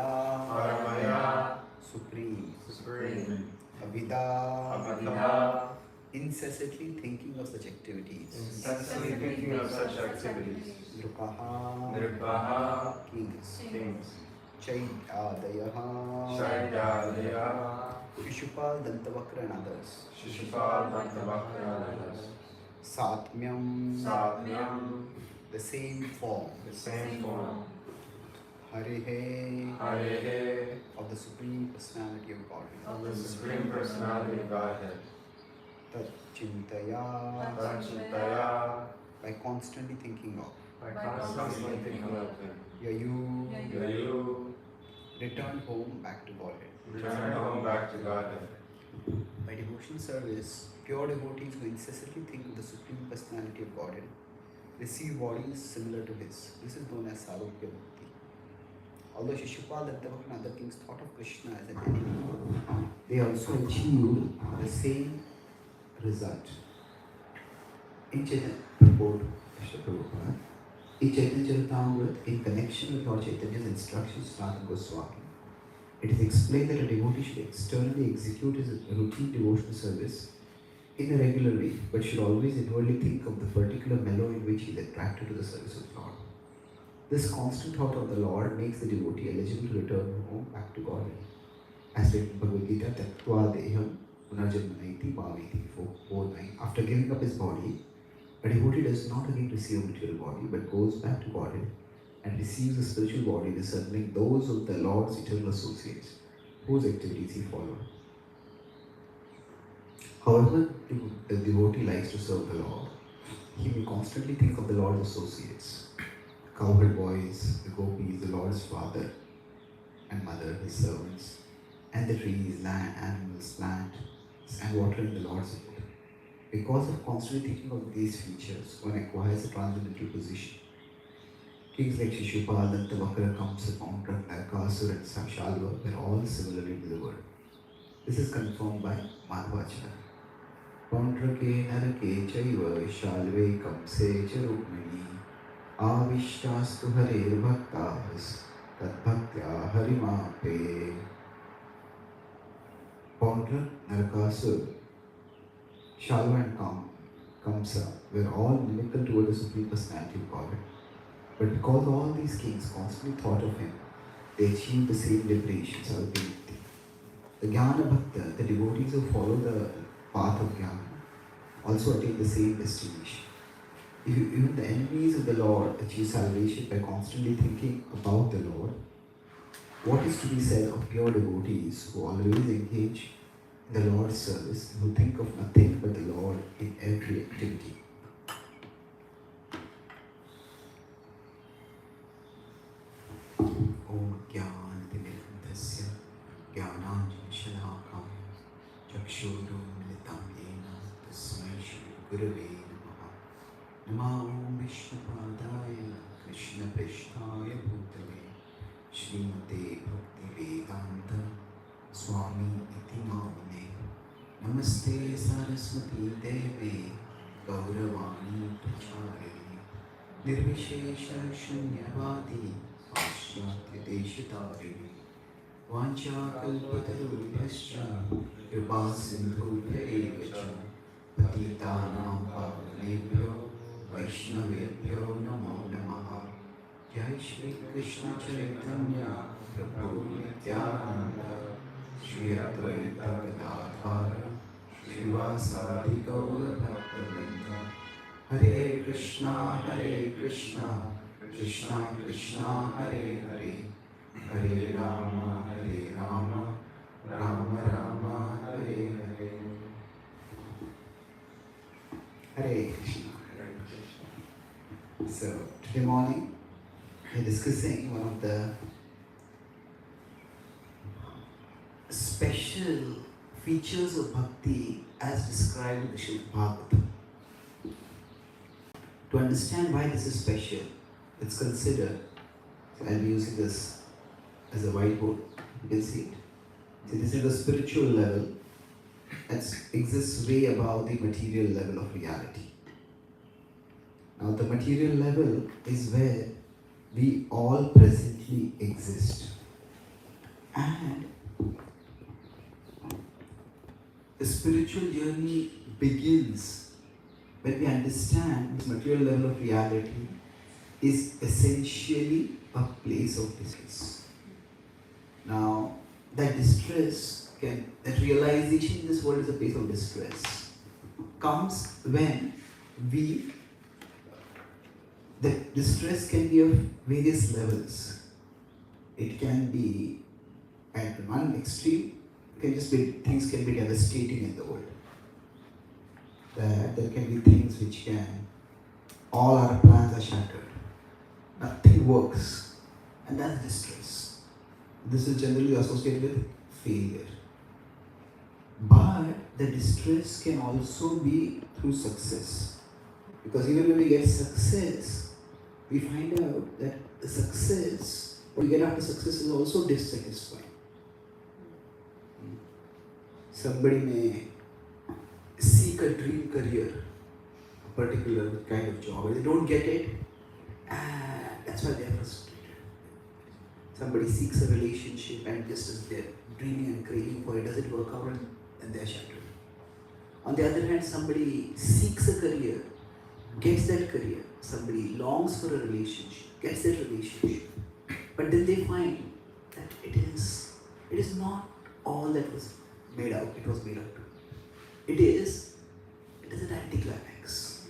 Paramaya, Supreme, Abhida, incessantly thinking of such activities. incessantly thinking of such activities. Nrupaha, Nirvaha, kings. kings. Chaitanya, Chaitanya, Shishupal, Dantavakra and others. Shishupal, Dantavakra and others. Satmyam, the same form. The same form. Harehe, Harehe, of the Supreme Personality of Godhead. of the Supreme Personality of Godhead. Tat Chintaya, Chintaya, by constantly thinking of. by constantly thinking of Him. Yayu, return home back to Godhead. Return home back to Godhead. By devotional service, pure devotees who incessantly think of the Supreme Personality of Godhead receive bodies similar to His. This is known as Sarupya Bhakti. Although Shishupal, Dantavakra and other kings thought of Krishna as an enemy, they also achieved the same result. In Chaitanya, in Chaitanya Charitamrita, in connection with Lord Chaitanya's instructions to Sanatana Goswami, it is explained that a devotee should externally execute his routine devotional service in a regular way, but should always inwardly think of the particular mellow in which he is attracted to the service of Lord. This constant thought of the Lord makes the devotee eligible to return home back to God. As stated in Bhagavad Gita, Tattva Deham Punarjanmanaiti Bhaviti 4.9. After giving up his body, a devotee does not again receive a material body, but goes back to Godhead and receives a spiritual body resembling those of the Lord's eternal associates, whose activities he followed. However, the devotee likes to serve the Lord, he may constantly think of the Lord's associates, cowherd boys, the gopis, the Lord's father and mother, his servants, and the trees, land, animals, plants, and water in the Lord's abode. Because of constantly thinking of these features, one acquires a transcendental position. Kings like Shishupal, Dantavakra, Kamsa, Paundrak, Narakasur, and Shalva were all similarly delivered. This is confirmed by Madhvacharya. Paundrake Narake Chaiva Shalve Kamse Charukmani Avishtastu Hare Bhaktas Tadbhaktya Harimape. Paundrak, Narakasur, Shalva and Kamsa were all inimical toward the Supreme Personality of Godhead. But because all these kings constantly thought of him, they achieved the same liberation, Sarvapti. The Jnana Bhakta, the devotees who follow the path of Jnana, also attain the same destination. Even the enemies of the Lord achieve salvation by constantly thinking about the Lord. What is to be said of pure devotees who always engage in the Lord's service, who think of nothing but the Lord in every activity? Om Jnana-Timirandhasya Jnananjana-Shalakam Chakshurumilitam Yena Tasmai Shri-Gurave Namaha. Namo Vishnupadaya Krishna Prishtaya Bhutale Srimate Bhaktivedanta Swami Iti Namane. Namaste Saraswati Deve Gauravani Pracharine Nirvishesha Shunyavadi Ashyatya Deshatarivi Vanchakalpatarubhyascha Kripa Sindhubhya Evacha Patitanam Pavanebhyo Vaishnavebhyo Namo Namaha. Jai Shri Krishna Chaitanya Prabhu Nityananda Shri Advaita Gadadhara Srivasadi Gaura Bhaktivinoda. Hare Krishna Krishna Krishna Hare Hare, Hare Rama Rama Rama Hare Hare. Hare Krishna. So today morning we're discussing one of the special features of bhakti as described in the Srimad Bhagvatam. To understand why this is special, let's consider, so I'll be using this as a whiteboard, you can see it. So this is the spiritual level that exists way above the material level of reality. Now the material level is where we all presently exist. And the spiritual journey begins when we understand this material level of reality is essentially a place of distress. Now, that realization in this world is a place of distress, comes when the distress can be of various levels. It can be at one extreme, things can be devastating in the world. There can be things which all our plans are shattered. Nothing works. And that's distress. This is generally associated with failure. But the distress can also be through success. Because even when we get success, we find out that the success, what we get after success is also dissatisfying. Somebody may seek a dream career, a particular kind of job, and they don't get it, and that's why they are frustrated. Somebody seeks a relationship, and just as they're dreaming and craving for it, does it work out, and then they're shattered. On the other hand, somebody seeks a career, gets that career. Somebody longs for a relationship, gets that relationship, but then they find that it is not all that was made out. It was made out to. It is an anticlimax.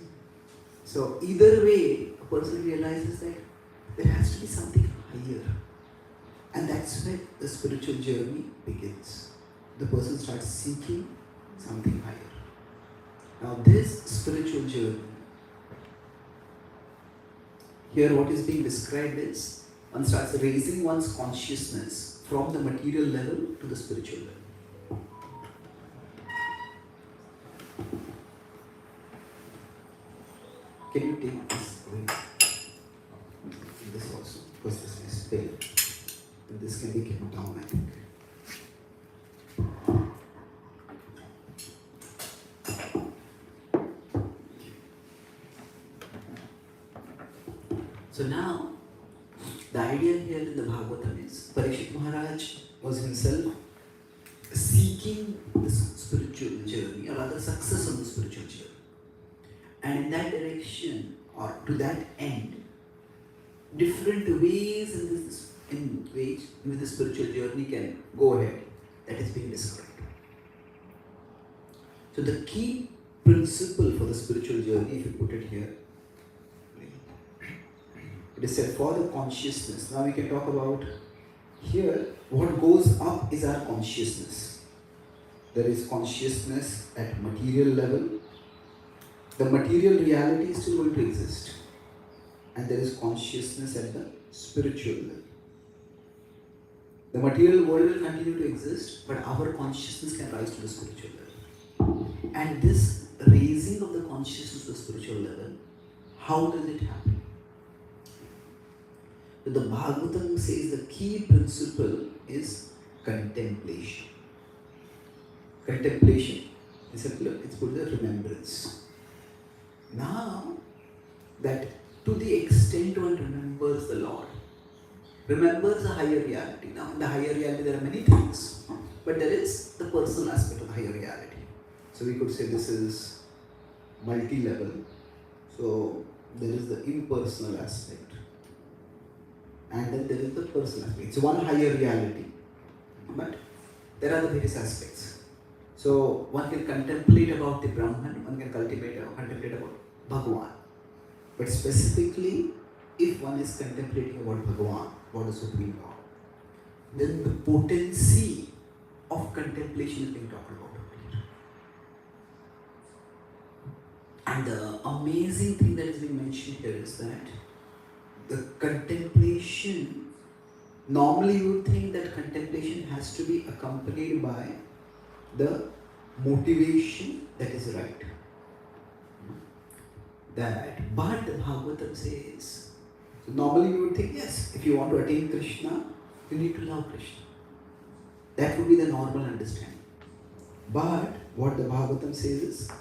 So either way, a person realizes that there has to be something higher, and that's where the spiritual journey begins. The person starts seeking something higher. Now, this spiritual journey, here what is being described is one starts raising one's consciousness from the material level to the spiritual level. Can you take this away? This also, because this is pale. And this can be kept down, I think. So now, the idea here in the Bhagavatam is Parikshit Maharaj was himself seeking this spiritual journey, or rather success on the spiritual journey. And in that direction, or to that end, different ways in which the spiritual journey can go ahead, that is being described. So the key principle for the spiritual journey, if you put it here, it is said for the consciousness. Now we can talk about here, what goes up is our consciousness. There is consciousness at material level. The material reality is still going to exist. And there is consciousness at the spiritual level. The material world will continue to exist, but our consciousness can rise to the spiritual level. And this raising of the consciousness to the spiritual level, how does it happen? The Bhagavatam says the key principle is contemplation. Contemplation is it's put the remembrance. Now, that to the extent one remembers the Lord, remembers a higher reality. Now, in the higher reality there are many things, but there is the personal aspect of the higher reality. So we could say this is multi-level. So there is the impersonal aspect, and then there is the personal aspect. It's one higher reality, but there are the various aspects. So one can contemplate about the Brahman, one can contemplate about Bhagavan. But specifically, if one is contemplating about Bhagavan, about the Supreme Lord, then the potency of contemplation is being talked about over here. And the amazing thing that is being mentioned here is that the contemplation, normally you would think that contemplation has to be accompanied by the motivation that is right. But the Bhagavatam says, so normally you would think, yes, if you want to attain Krishna, you need to love Krishna. That would be the normal understanding. But what the Bhagavatam says is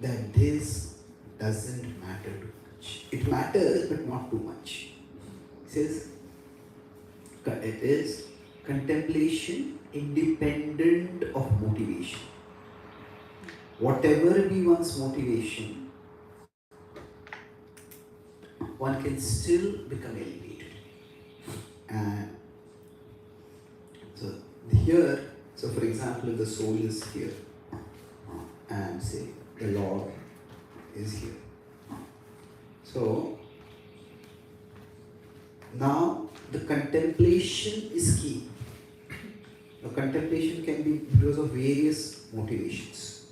that this doesn't matter too much. It matters, but not too much. It says, it is contemplation independent of motivation. Whatever be one's motivation, one can still become elevated. And so here, so for example, if the soul is here and say the Lord is here. So now the contemplation is key. Now contemplation can be because of various motivations.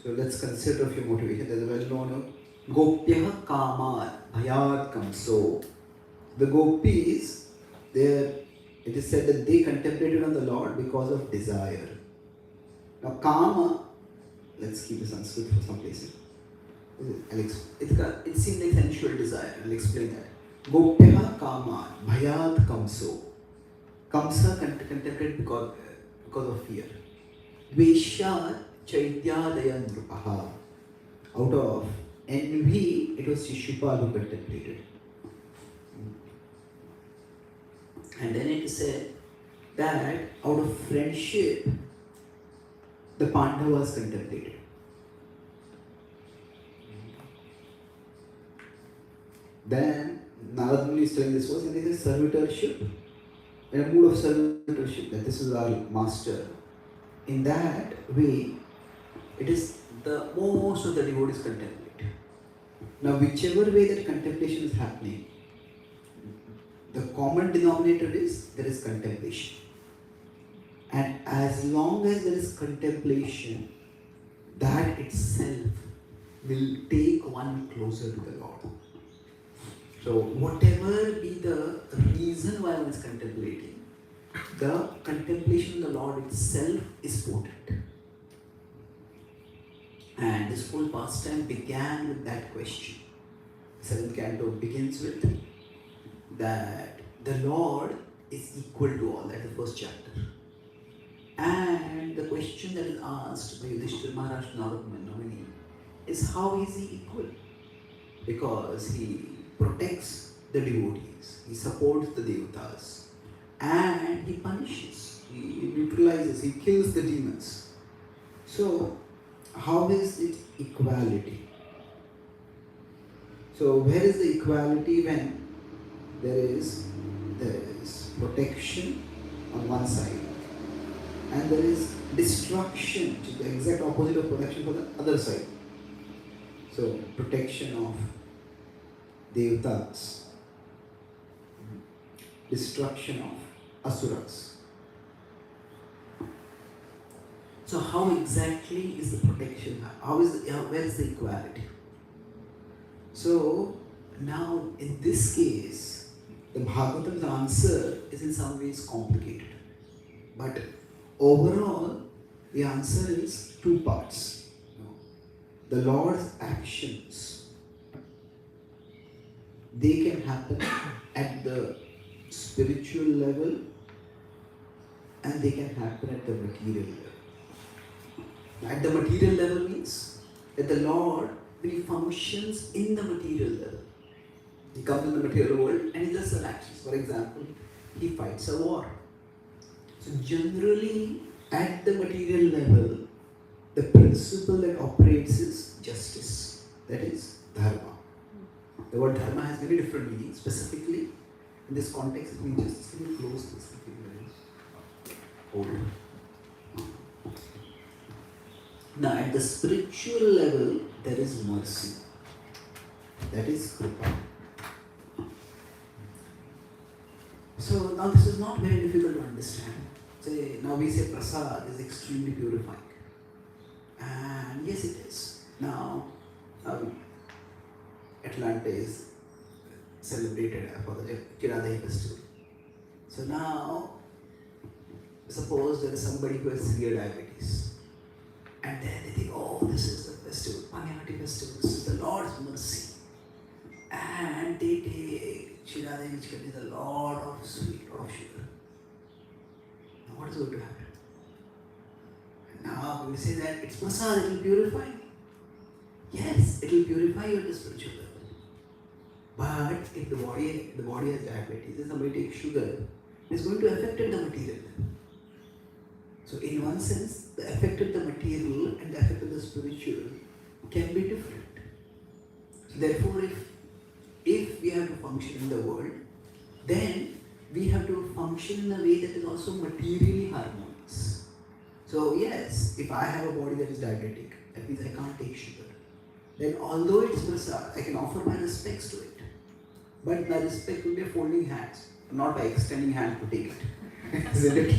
So let's consider a few motivations. There's a well-known Gopyah Kamar Bhayat Kamso. The gopis, it is said that they contemplated on the Lord because of desire. Now Kama, let's keep the Sanskrit for some places. It seems like sensual desire. I'll explain that. Gopyah Kamar Bhayat Kamso. Kamsa contemplated because of fear. Dvesha Chaitanya Nrupaha. Out of envy, it was Shishupal who contemplated. And then it is said that out of friendship, the Pandavas contemplated. Then Narad Muni is telling this verse, and it is servitorship. In a mood of servitorship, that this is our master. In that way, it is the most of the devotees contemplate. Now, whichever way that contemplation is happening, the common denominator is there is contemplation. And as long as there is contemplation, that itself will take one closer to the Lord. So whatever be the reason why one is contemplating, the contemplation of the Lord itself is potent. And this whole pastime began with that question. The 7th canto begins with that the Lord is equal to all. That's the first chapter. And the question that is asked by Yudhishthira Maharaj Narad Muni is, how is he equal? Because he protects the devotees, he supports the devatas, and he punishes, he neutralizes, he kills the demons. So, how is it equality? So, where is the equality when there is protection on one side and there is destruction, which is the exact opposite of protection for the other side. So, protection of devatas, destruction of asuras. So how exactly is the protection? Where is the equality? So now in this case, the Bhagavatam's answer is in some ways complicated. But overall, the answer is two parts. The Lord's actions, they can happen at the spiritual level and they can happen at the material level. At the material level means that the Lord really functions in the material level. He comes in the material world and he does some actions. For example, he fights a war. So generally at the material level, the principle that operates is justice. That is dharma. The word dharma has very different meanings. Specifically, in this context, it means justice. Can you close this? Hold. Now, at the spiritual level, there is mercy. That is kripa. So, now this is not very difficult to understand. Now we say prasad is extremely purifying. And yes, it is. Now, Atlanta is celebrated for the Charan festival. So now, suppose there is somebody who has severe diabetes. And then they think, oh, this is the festival, Panyati festival, this is the Lord's mercy. And they take Charan, which contains a lot of sweet, lot of sugar. Now what is going to happen? Now we say that it's prasad, it will purify. Yes, it will purify you at the spiritual level. But if the body has diabetes, if somebody takes sugar, It's going to affect the material. So in one sense, the effect of the material and the effect of the spiritual can be different. Therefore, if we have to function in the world, then we have to function in a way that is also materially harmonious. So yes, if I have a body that is diabetic, that means I can't take sugar. Then although it's prasad, I can offer my respects to it. But my respect will be folding hands, not by extending hand to take it. Isn't it?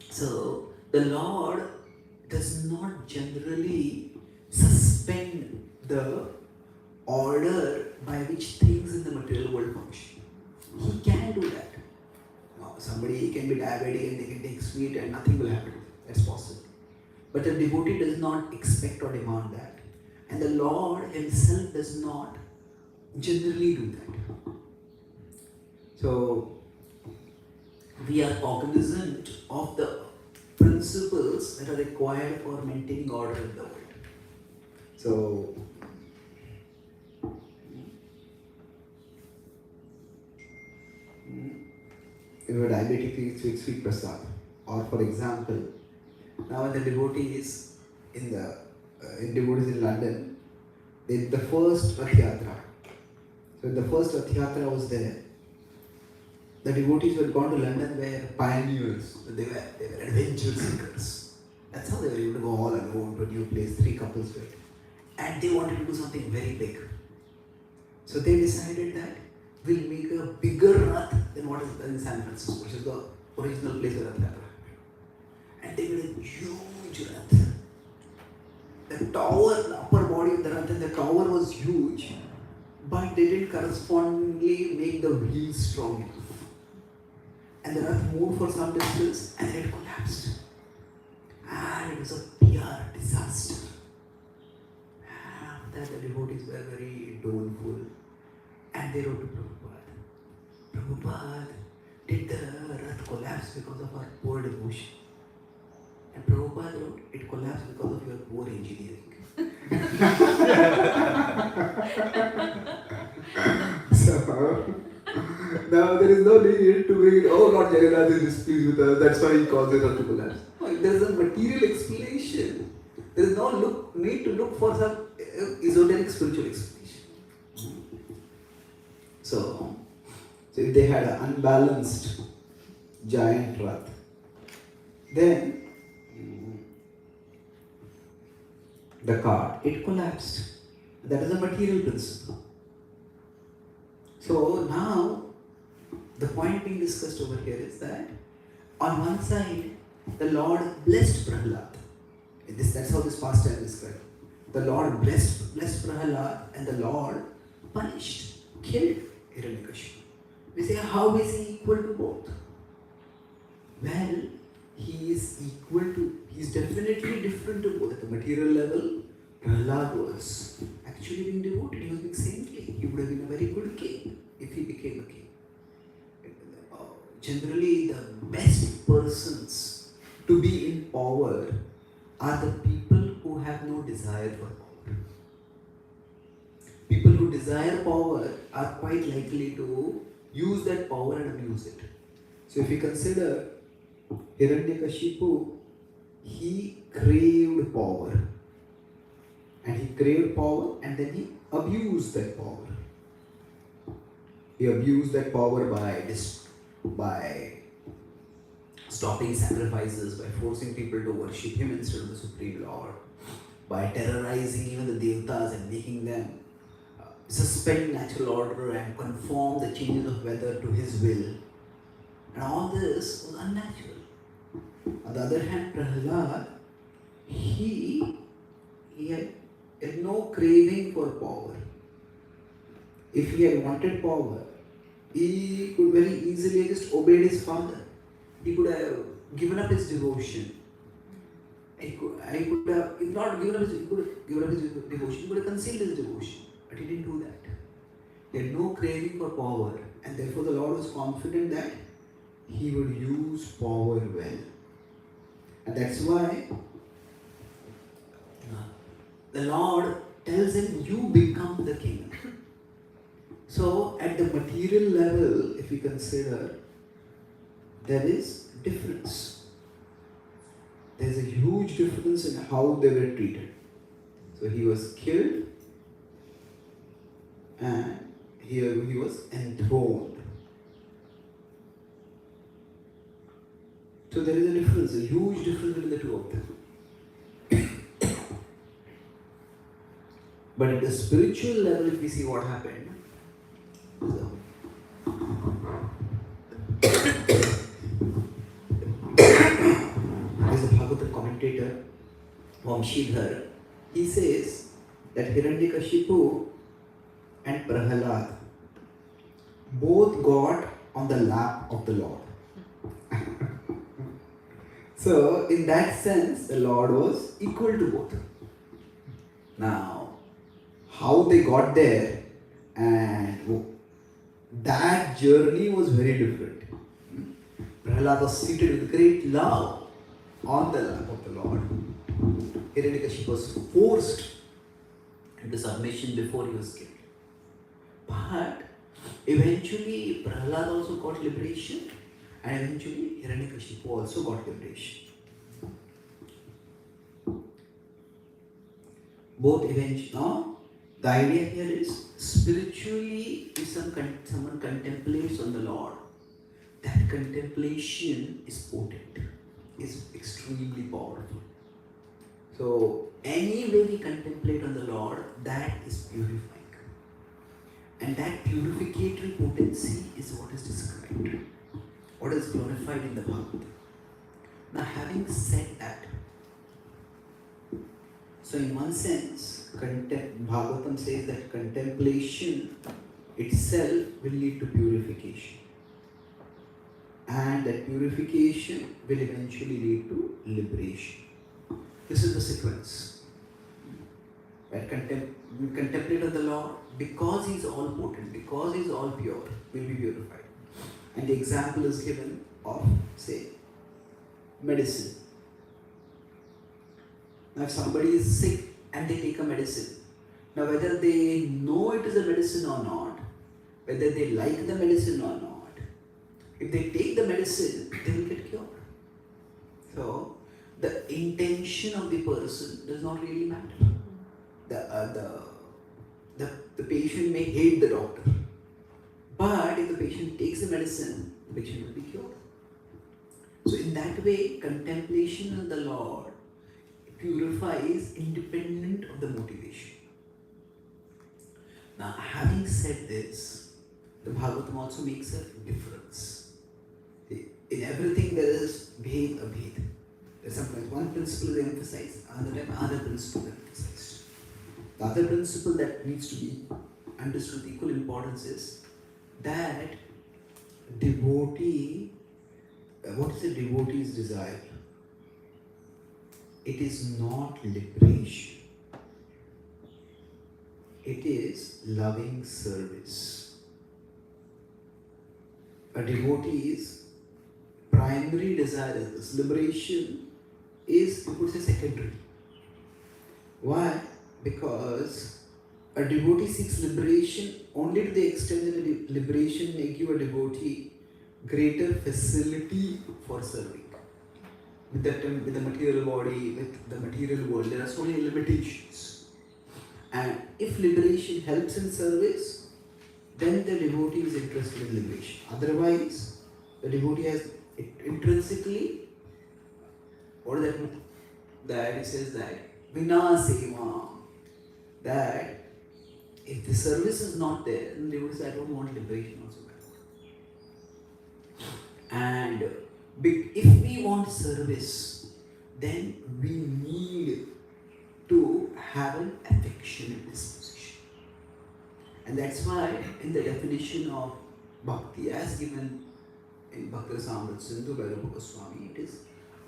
So the Lord does not generally suspend the order by which things in the material world function. He can do that. Now, somebody can be diabetic and they can take sweet and nothing will happen. That's possible. But the devotee does not expect or demand that. And the Lord himself does not generally do that. So, we are cognizant of the principles that are required for maintaining order in the world. So, if a diabetic eats sweet prasad, or for example, now when the devotee is in London, the first Rath Yatra. So the first Rath Yatra was there. The devotees who had gone to London were pioneers. They were adventure seekers. That's how they were able to go all alone to a new place, 3 couples were. And they wanted to do something very big. So they decided that we'll make a bigger Rath than what is in San Francisco, which is the original place of Rath Yatra. And they made a huge Rath. The tower, the upper body of the Rath and the tower was huge, but they didn't correspondingly make the wheels strong enough. And the Rath moved for some distance and then it collapsed. And it was a PR disaster. And after that, the devotees were very doleful. And they wrote to Prabhupada. Prabhupada, did the Rath collapse because of our poor devotion? And Prabhupada wrote, it collapsed because of your poor engineering. So, now there is no need to bring, oh Lord Jagannath is displeased with us, that's why he caused it to collapse. No, there is a material explanation. There is no need to look for some esoteric spiritual explanation. So if they had an unbalanced giant Rath, then the cart, it collapsed. That is a material principle. So now, the point being discussed over here is that on one side, the Lord blessed Prahlad. That's how this pastime is described. The Lord blessed Prahlad and the Lord punished, killed Hiranyakashipu. We say, how is he equal to both? Well, he is definitely different to both. At the material level, Prahlad was actually being devoted. He was being saintly. He would have been a very good king if he became a king. Generally, the best persons to be in power are the people who have no desire for power. People who desire power are quite likely to use that power and abuse it. So if you consider Hiranyakashipu, he craved power. And he craved power and then he abused that power. He abused that power by stopping sacrifices, by forcing people to worship him instead of the Supreme Lord, by terrorizing even the Devatas and making them suspend natural order and conform the changes of weather to his will. And all this was unnatural. On the other hand, Prahlad, he had no craving for power. If he had wanted power, he could very easily just obey his father. He could have given up his devotion. He could have, if not given up his devotion, he could have concealed his devotion. But he didn't do that. He had no craving for power, and therefore the Lord was confident that he would use power well. And that's why the Lord tells him, you become the king. So at the material level, if we consider, there is difference. There's a huge difference in how they were treated. So he was killed and here he was enthroned. So there is a difference, a huge difference between the two of them. But at the spiritual level, if we see what happened, so, there's a Bhagavatam commentator, Vamshidhar, he says that Hiranyakashipu and Prahalad both got on the lap of the Lord. So, in that sense, the Lord was equal to both. Now, how they got there and that journey was very different. Prahalad was seated with great love on the lap of the Lord. Hiranyakashipu was forced into submission before he was killed. But eventually Prahalad also got liberation and eventually Hiranyakashipu also got liberation. Both eventually. Now, the idea here is spiritually, if someone contemplates on the Lord, that contemplation is potent, is extremely powerful. So, any way we contemplate on the Lord, that is purifying. And that purificatory potency is what is described, what is glorified in the Bhagavatam. Now, having said that, so in one sense, Bhagavatam says that contemplation itself will lead to purification. And that purification will eventually lead to liberation. This is the sequence. When we contemplate on the Lord, because He is all potent, because He is all pure, will be purified. And the example is given of, say, medicine. Now if somebody is sick and they take a medicine, now whether they know it is a medicine or not, whether they like the medicine or not, if they take the medicine, they will get cured. So the intention of the person does not really matter. The patient may hate the doctor, but if the patient takes the medicine, the patient will be cured. So in that way, contemplation of the Lord purifies independent of the motivation. Now, having said this, the Bhagavatam also makes a difference. In everything there is bhed, abhed. There's sometimes one principle is emphasized, other principle is emphasized. The other principle that needs to be understood with equal importance is that devotee, what is a devotee's desire? It is not liberation. It is loving service. A devotee's primary desire is this. Liberation is, you could say, secondary. Why? Because a devotee seeks liberation only to the extent that liberation may give a devotee greater facility for serving. With the material body, with the material world, there are so many limitations. And if liberation helps in service, then the devotee is interested in liberation. Otherwise, the devotee has intrinsically, what does that mean? That it says that Vina Seva, that if the service is not there, then the devotee says, I don't want liberation also. And if we want service, then we need to have an affectionate disposition. And that's why in the definition of bhakti as given in Bhakti Rasamrita Sindhu by Rupa Goswami, it is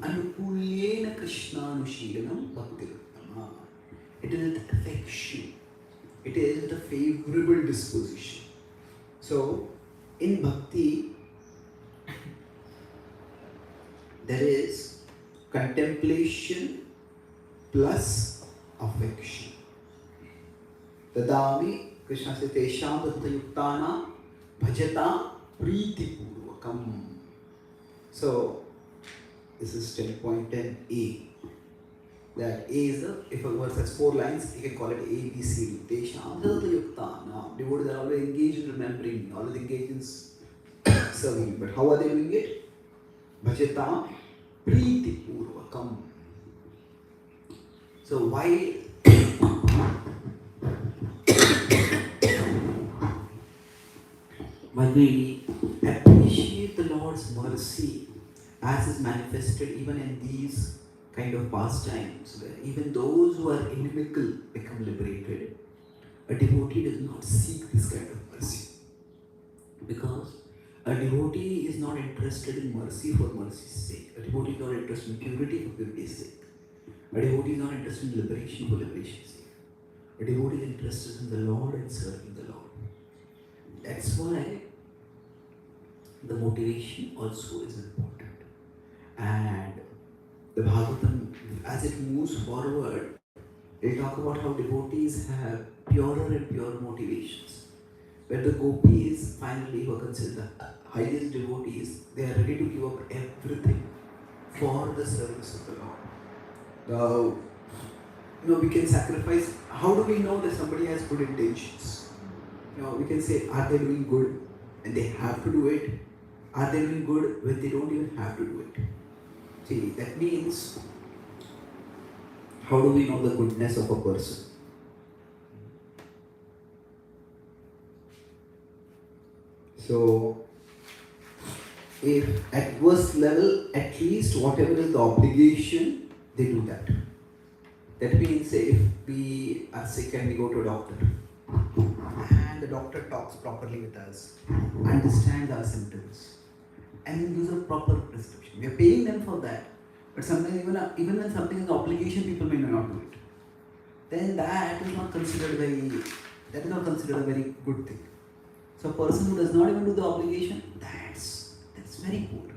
Anukulyena Krishnanushilanam Bhakti Ruttama. It is with affection. It is with a favorable disposition. So, in bhakti, there is contemplation plus affection. Dadami Krishna says, Tesham Yuktana Bhajata Priti Purvakam. So, this is 10.10a. That A is if a verse has 4 lines, you can call it A, B, C, D. Tesham Yuktana. Devotees are always engaged in remembering, always engaged in serving. But how are they doing it? Bhajata Priti Purvakam. So, why? When we appreciate the Lord's mercy as is manifested even in these kind of pastimes, where even those who are inimical become liberated, a devotee does not seek this kind of mercy. Because a devotee is not interested in mercy for mercy's sake. A devotee is not interested in purity for purity's sake. A devotee is not interested in liberation for liberation's sake. A devotee is interested in the Lord and serving the Lord. That's why the motivation also is important. And the Bhagavatam, as it moves forward, they talk about how devotees have purer and purer motivations. When the gopis finally, who are considered the highest devotees, they are ready to give up everything for the service of the Lord. We can sacrifice. How do we know that somebody has good intentions? We can say, are they doing good and they have to do it? Are they doing good when they don't even have to do it? See, that means, how do we know the goodness of a person? So, if at worst level, at least whatever is the obligation, they do that. That means, say, if we are sick and we go to a doctor, and the doctor talks properly with us, understands our symptoms, and then gives a proper prescription. We are paying them for that, but sometimes even when something is an obligation, people may not do it. Then that is not considered a very good thing. So a person who does not even do the obligation, that's very poor.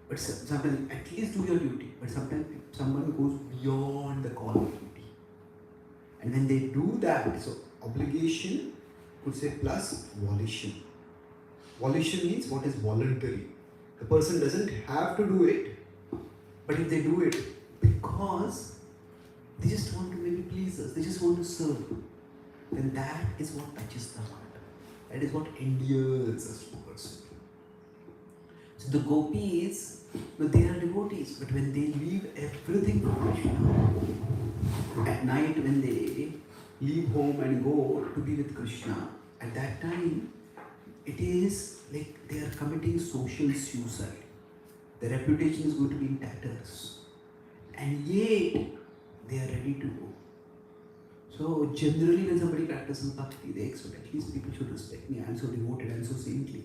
But sometimes at least do your duty. But sometimes someone goes beyond the call of duty, and when they do that, so obligation could say plus volition. Volition means what is voluntary. The person doesn't have to do it, but if they do it because they just want to maybe please us, they just want to serve, then that is what touches the heart. That is what endears us to the person. So the gopis, they are devotees, but when they leave everything for Krishna, at night when they leave home and go to be with Krishna, at that time, it is like they are committing social suicide. Their reputation is going to be in tatters. And yet, they are ready to go. So, generally when somebody practices bhakti, they expect at least people should respect me. I am so devoted, I am so saintly.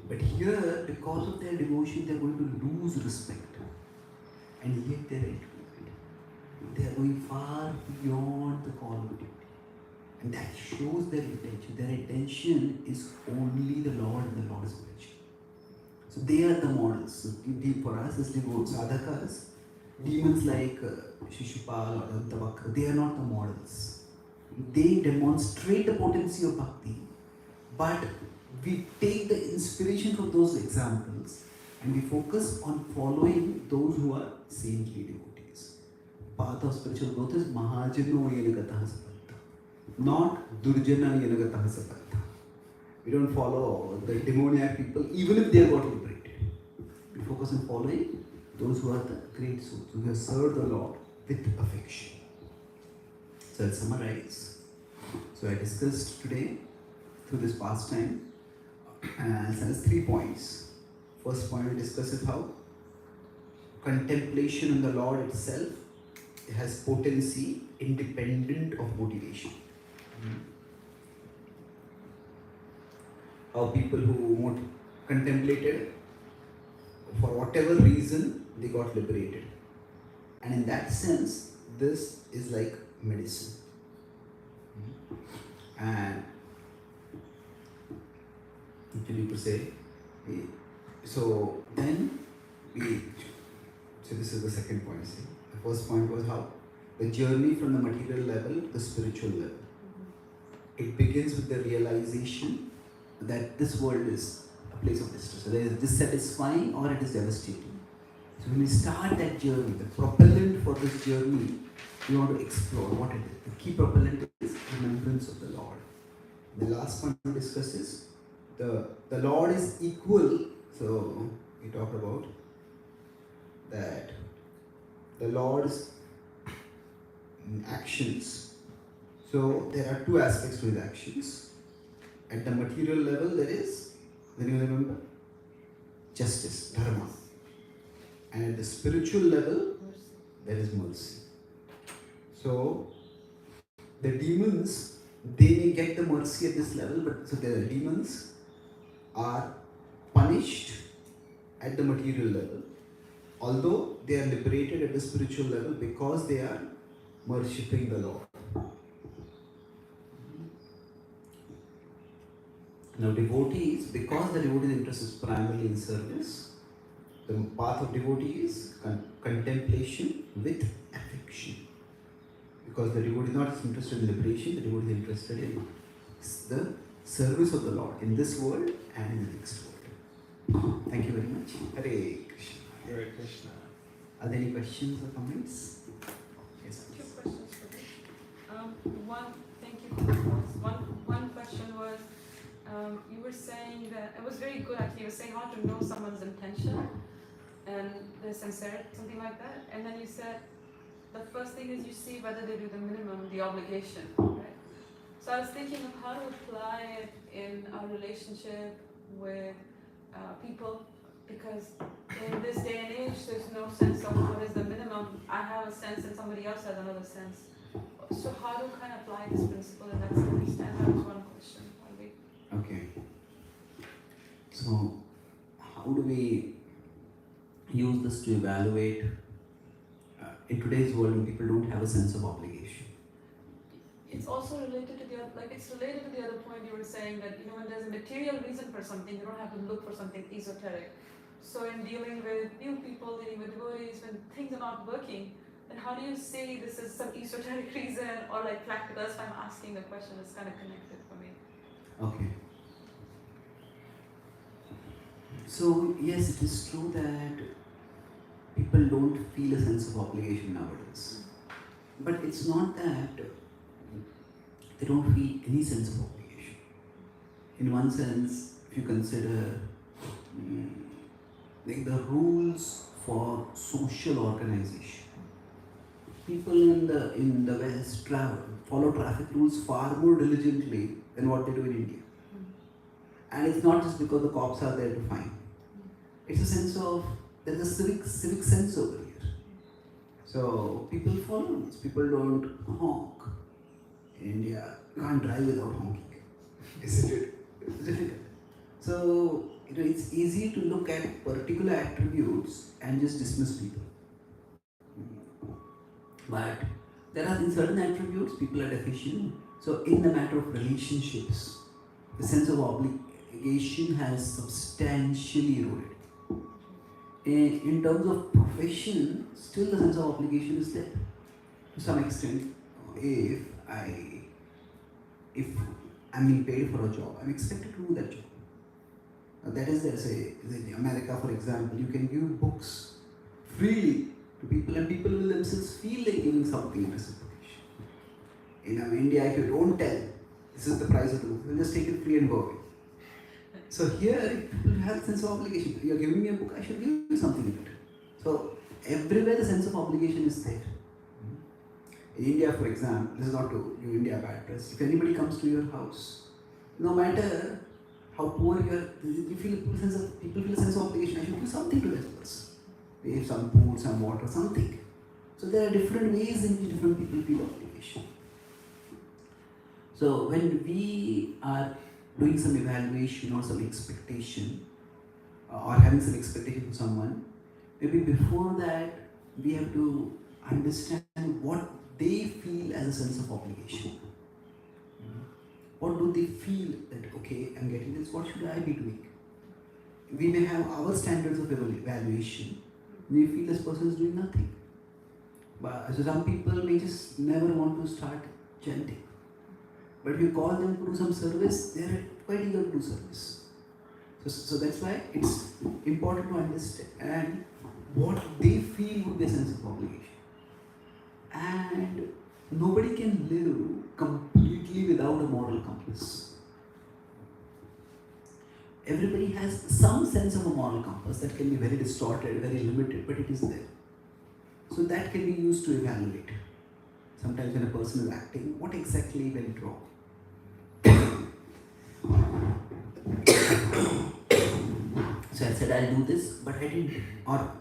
But here, because of their devotion, they are going to lose respect. And yet they are ready to do it. They are going far beyond the call of duty. And that shows their intention. Their intention is only the Lord and the Lord's intention. So they are the models. So for us as devotees, sadhakas, demons like Shishupal or Antavakra, they are not the models. They demonstrate the potency of bhakti, but we take the inspiration from those examples and we focus on following those who are saintly devotees. Path of spiritual growth is Mahajano Yenagataha Sapatha, not Durjana Yenagataha Sapatha. We don't follow the demoniac people even if they are got liberated. We focus on following those who are the great souls, who have served the Lord with affection. So I'll summarize. So I discussed today through this pastime and has 3 points. First point we discussed is how contemplation on the Lord itself has potency independent of motivation. How people who contemplated, for whatever reason, they got liberated. And in that sense, this is like medicine. And actually to say, so then so this is the second point. See, the first point was how the journey from the material level to the spiritual level. it begins with the realization that this world is a place of distress. So it is dissatisfying or it is devastating. So when we start that journey, the propellant for this journey, we want to explore what it is. The key propellant is remembrance of the Lord. The last point we discussed is the Lord is equal. So we talked about that the Lord's actions. So there are two aspects to his actions. At the material level, there is, when you remember, justice, dharma. And at the spiritual level, there is mercy. So the demons, they may get the mercy at this level, but so the demons are punished at the material level, although they are liberated at the spiritual level because they are worshipping the Lord. Now devotees, because the devotee's interest is primarily in service, the path of devotee is contemplation with affection. Because the devotee is not interested in liberation, the devotee is interested in the service of the Lord in this world and in the next world. Thank you very much. Hare Krishna. Hare Krishna. Are there any questions or comments? Yes. Two questions for you. One, thank you for the thoughts. One question was, you were saying that, it was very good actually, you were saying how to know someone's intention and their sincerity, something like that. And then you said, the first thing is you see whether they do the minimum, the obligation, right? So I was thinking of how to apply it in our relationship with people, because in this day and age, there's no sense of what is the minimum. I have a sense and somebody else has another sense. So how to kind of apply this principle in that sense? And that was one question. Okay. So, how do we use this to evaluate in today's world when people don't have a sense of obligation? It's also related to the other, like it's related to the other point you were saying that, you know, when there's a material reason for something, you don't have to look for something esoteric. So in dealing with new people, dealing with devotees, when things are not working, then how do you say this is some esoteric reason or like practical? That's why I'm asking the question. It's kind of connected for me. Okay. So, yes, it is true that people don't feel a sense of obligation nowadays. But it's not that they don't feel any sense of obligation. In one sense, if you consider like the rules for social organization, people in the West follow traffic rules far more diligently than what they do in India. And it's not just because the cops are there to fine. It's a sense of, there's a civic sense over here. So people follow rules. People don't honk. In India, you can't drive without honking. Isn't it? It's difficult. So, you know, it's easy to look at particular attributes and just dismiss people. But there are certain attributes people are deficient. So in the matter of relationships, the sense of obligation has substantially eroded. In terms of profession, still the sense of obligation is there. To some extent, if I'm being paid for a job, I'm expected to do that job. That is there. Say in America, for example, you can give books freely to people, and people will themselves feel like giving something in reciprocation. In India, if you don't tell, this is the price of the book, they'll just take it free and go away. So here, people have a sense of obligation. You're giving me a book, I should give you something in it. So everywhere the sense of obligation is there. In India, for example, this is not to give India a bad press. If anybody comes to your house, no matter how poor you are, people feel a sense of obligation. I should do something to that person. Pay some food, some water, something. So there are different ways in which different people feel obligation. So when we are doing some evaluation or some expectation, or having some expectation from someone, maybe before that we have to understand what they feel as a sense of obligation. What do they feel that, okay, I'm getting this, what should I be doing? We may have our standards of evaluation. We feel this person is doing nothing. But so some people may just never want to start chanting. But if you call them to do some service, they are quite eager to do service. So that's why it's important to understand what they feel would be a sense of obligation. And nobody can live completely without a moral compass. Everybody has some sense of a moral compass that can be very distorted, very limited, but it is there. So that can be used to evaluate. Sometimes when a person is acting, what exactly went wrong? So I said, I'll do this, but I didn't. Or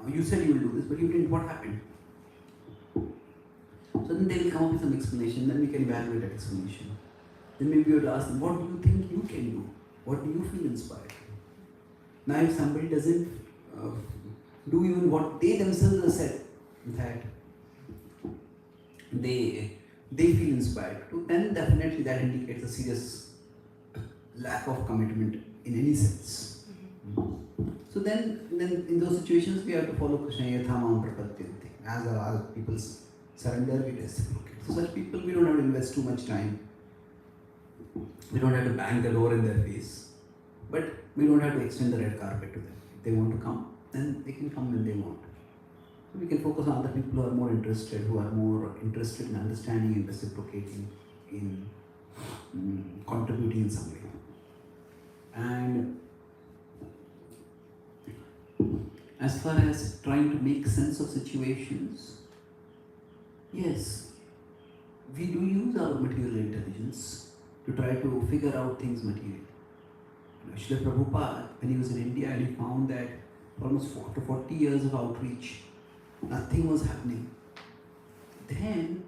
you said you will do this, but you didn't. What happened? So then they will come up with some explanation, then we can evaluate that explanation. Then maybe you would ask them, what do you think you can do? What do you feel inspired? Now if somebody doesn't do even what they themselves have said, that they feel inspired to, then definitely that indicates a serious lack of commitment in any sense. So then in those situations we have to follow Krishna Yathamam Prapatyanti. As people surrender, we reciprocate. So such people, we don't have to invest too much time. We don't have to bang the door in their face. But we don't have to extend the red carpet to them. If they want to come, then they can come when they want. So we can focus on other people who are more interested in understanding and reciprocating, in contributing in some way. And as far as trying to make sense of situations, yes, we do use our material intelligence to try to figure out things materially. Srila Prabhupada, when he was in India and he found that almost 40 years of outreach, nothing was happening. Then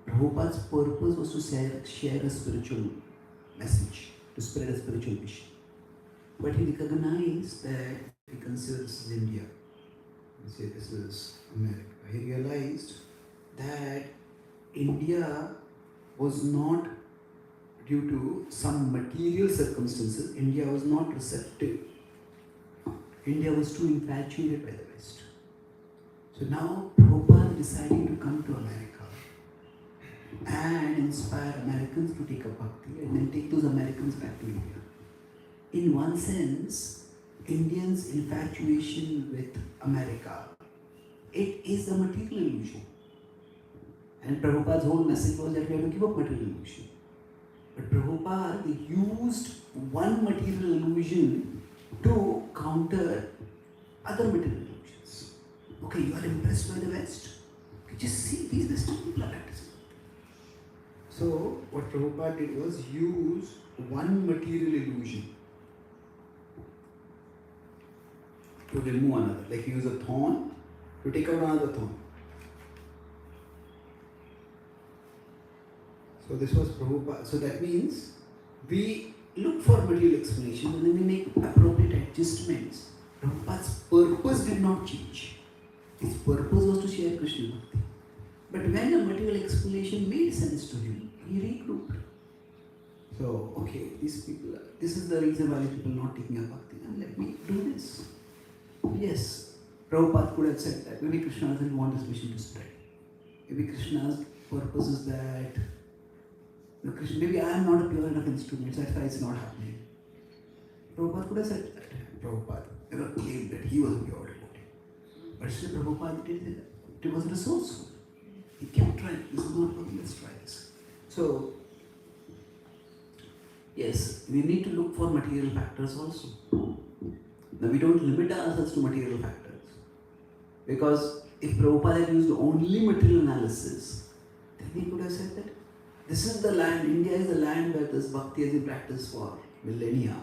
Prabhupada's purpose was to share a spiritual message, to spread a spiritual mission. But he recognized that, he considered this is India, he said this is America. He realized that India was not, due to some material circumstances, India was not receptive. India was too infatuated by the West. So now Prabhupada decided to come to America and inspire Americans to take up bhakti and then take those Americans back to India. In one sense, Indians' infatuation with America, it is a material illusion. And Prabhupada's whole message was that we have to give up material illusion. But Prabhupada used one material illusion to counter other material illusions. Okay, you are impressed by the West. Okay, just see these Western people are practicing. So what Prabhupada did was use one material illusion to remove another. Like he used a thorn to take out another thorn. So this was Prabhupada. So that means we look for material explanation and then we make appropriate adjustments. Prabhupada's purpose did not change. His purpose was to share Krishna Bhakti. But when a material explanation made sense to him, he regrouped. So, okay, these people, this is the reason why people are not taking up Bhakti. And let me do this. Yes, Prabhupada could have said that. Maybe Krishna doesn't want this mission to spread. Maybe Krishna's purpose is that maybe I am not a pure enough instrument, that's why it's not happening. Prabhupada could have said that. Prabhupada never claimed that he was a pure devotee. But still Prabhupada did it. It was resourceful. He kept trying. This is not working, let's try this. So, yes, we need to look for material factors also. Now we don't limit ourselves to material factors. Because if Prabhupada had used only material analysis, then he could have said that this is the land, India is the land where this bhakti has been practiced for millennia.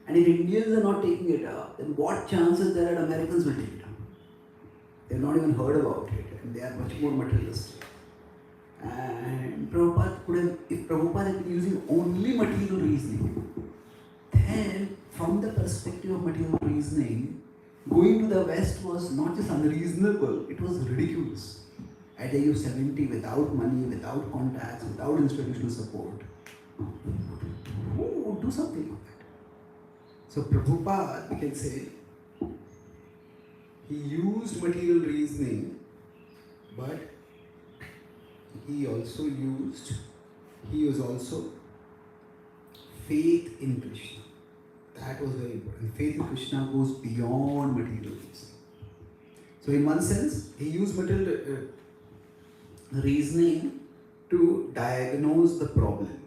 And if Indians are not taking it up, then what chances there are that Americans will take it up? They have not even heard about it and they are much more materialistic. And Prabhupada could have, if Prabhupada had been using only material reasoning, then from the perspective of material reasoning, going to the West was not just unreasonable, it was ridiculous. At the age of 70, without money, without contacts, without institutional support, who would do something like that? So Prabhupada, we can say, he used material reasoning, but he also used he was also faith in Krishna. That was very important. Faith in Krishna goes beyond material things. So in one sense, he used material reasoning to diagnose the problem.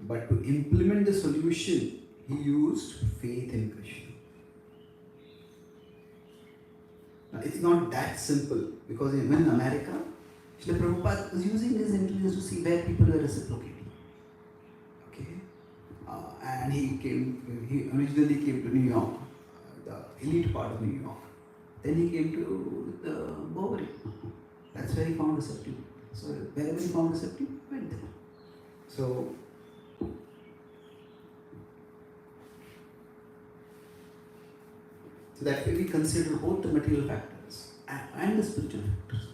But to implement the solution, he used faith in Krishna. Now, it's not that simple, because even in America, Srila Prabhupada was using his intelligence to see where people were reciprocating. Okay? And he originally came to New York, the elite part of New York. Then he came to the Bowery. That's where he found receptive. So wherever he found receptive, went there. So that way we consider both the material factors and the spiritual factors.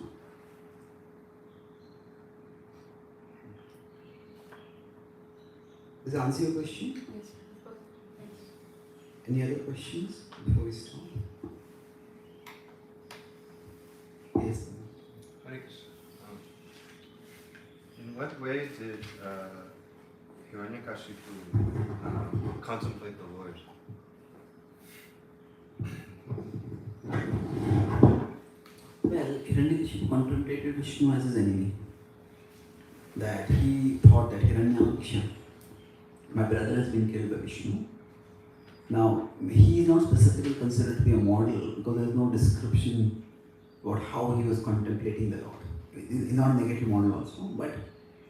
Does that answer your question? Yes, of course. Thanks. Any other questions before we start? Yes. Hare Krishna. In what way did Hiranyakashipu contemplate the Lord? Well, Hiranyakashipu contemplated Vishnu as his enemy. That he thought that Hiranyaksha, my brother, has been killed by Vishnu. Now, he is not specifically considered to be a model because there is no description about how he was contemplating the Lord. He's not a negative model also, but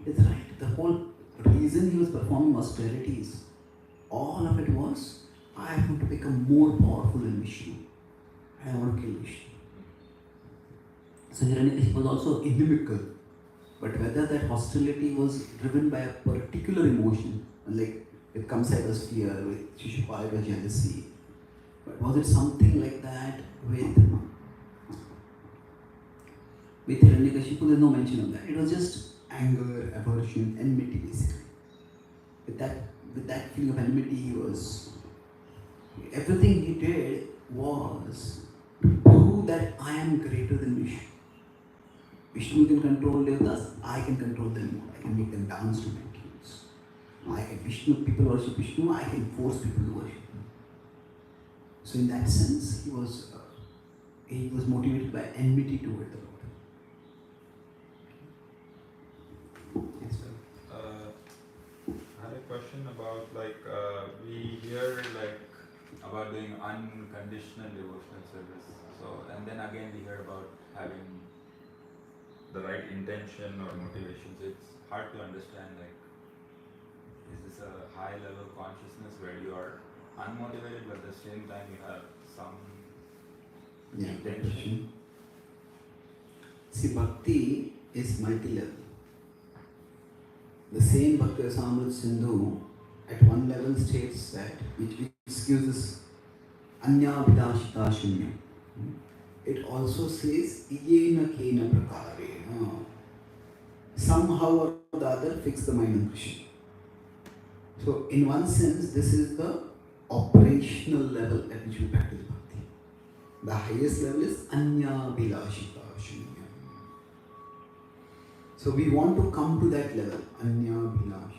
it's right. The whole reason he was performing austerities, all of it was, I want to become more powerful than Vishnu. I want to kill Vishnu. So Hiranyakashipu was also inimical. But whether that hostility was driven by a particular emotion, like with Kamsa it was fear, with Shishupal it was jealousy, but was it something like that with Hiranyakashipu? There's no mention of that. It was just anger, aversion, enmity basically. With that feeling of enmity, he was, everything he did was to prove that I am greater than Vishnu. Vishnu can control Devdas, I can control them more. I can make them dance to my tunes. Vishnu, people worship Vishnu, I can force people to worship him. So in that sense, he was motivated by enmity toward the Lord. Yes, sir. I had a question about we hear about doing unconditional devotional service. So and then again we hear about having the right intention or motivations. It's hard to understand, is this a high level consciousness where you are unmotivated but at the same time you have some intention? See, bhakti is multi-level. The same Bhakti Rasamrita Sindhu at one level states that, which gives us anyabhidashita shunya. It also says yena kena prakarena. Somehow or the other fix the mind on Krishna. So in one sense, this is the operational level at which we practice bhakti. The highest level is anyabhidashita shunya. So we want to come to that level, anyabhilash.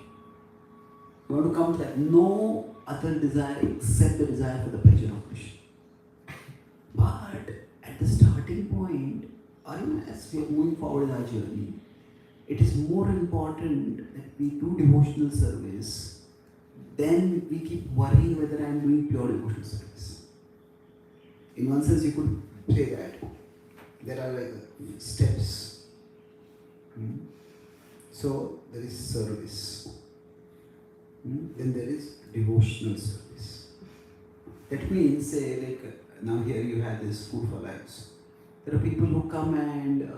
We want to come to that. No other desire except the desire for the pleasure of Krishna. But at the starting point, or even as we are moving forward in our journey, it is more important that we do devotional service than we keep worrying whether I am doing pure devotional service. In one sense, you could say that there are steps. So there is service. Then there is devotional service. That means, say, now here you have this Food for Lives. There are people who come and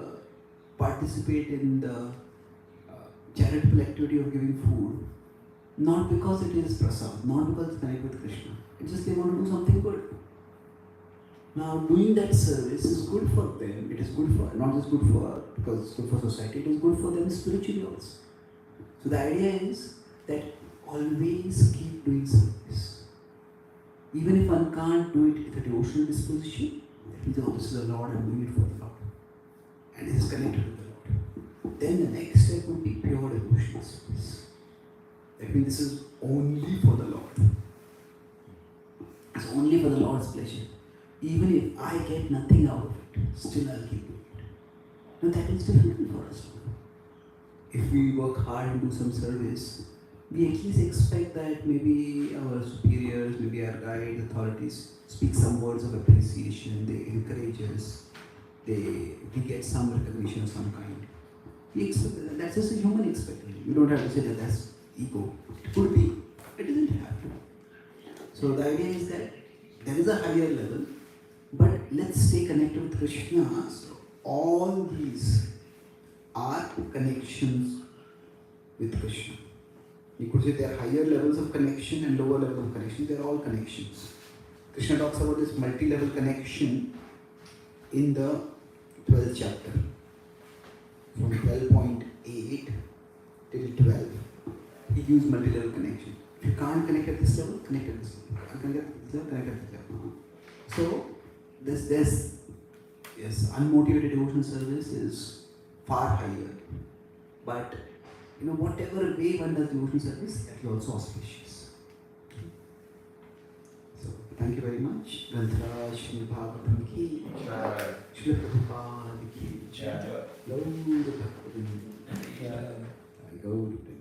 participate in the charitable activity of giving food, not because it is prasad, not because it's connected with Krishna. It's just they want to do something good. Now, doing that service is good for them. It is good for, not just good for, because it's good for society, it is good for them spiritually also. So the idea is that always keep doing service. Even if one can't do it with a devotional disposition, that means, oh, this is the Lord, I'm doing it for the Lord. And this is connected with the Then the next step would be pure devotional service. That means this is only for the Lord. It's only for the Lord's pleasure. Even if I get nothing out of it, still I'll keep doing it. Now that is difficult for us. If we work hard and do some service, we at least expect that maybe our superiors, maybe our guides, authorities speak some words of appreciation, they encourage us, we get some recognition of some kind. We expect that. That's just a human expectation. You don't have to say that that's ego. It could be. It doesn't have to. So the idea is that there is a higher level, but let's stay connected with Krishna. So all these are connections with Krishna. You could say there are higher levels of connection and lower levels of connection. They are all connections. Krishna talks about this multi-level connection in the 12th chapter. From 12.8 till 12. He used multi-level connection. If you can't connect at this level, connect at this level. Can't connect at this level, connect at this level. So, this unmotivated devotional service is far higher. But, whatever way one does devotional service, that is also auspicious. So, thank you very much. Granthara Shri Bhagvatam ki jai. Shri Prabhupada ki jai. Lord Bhagavatam. Go to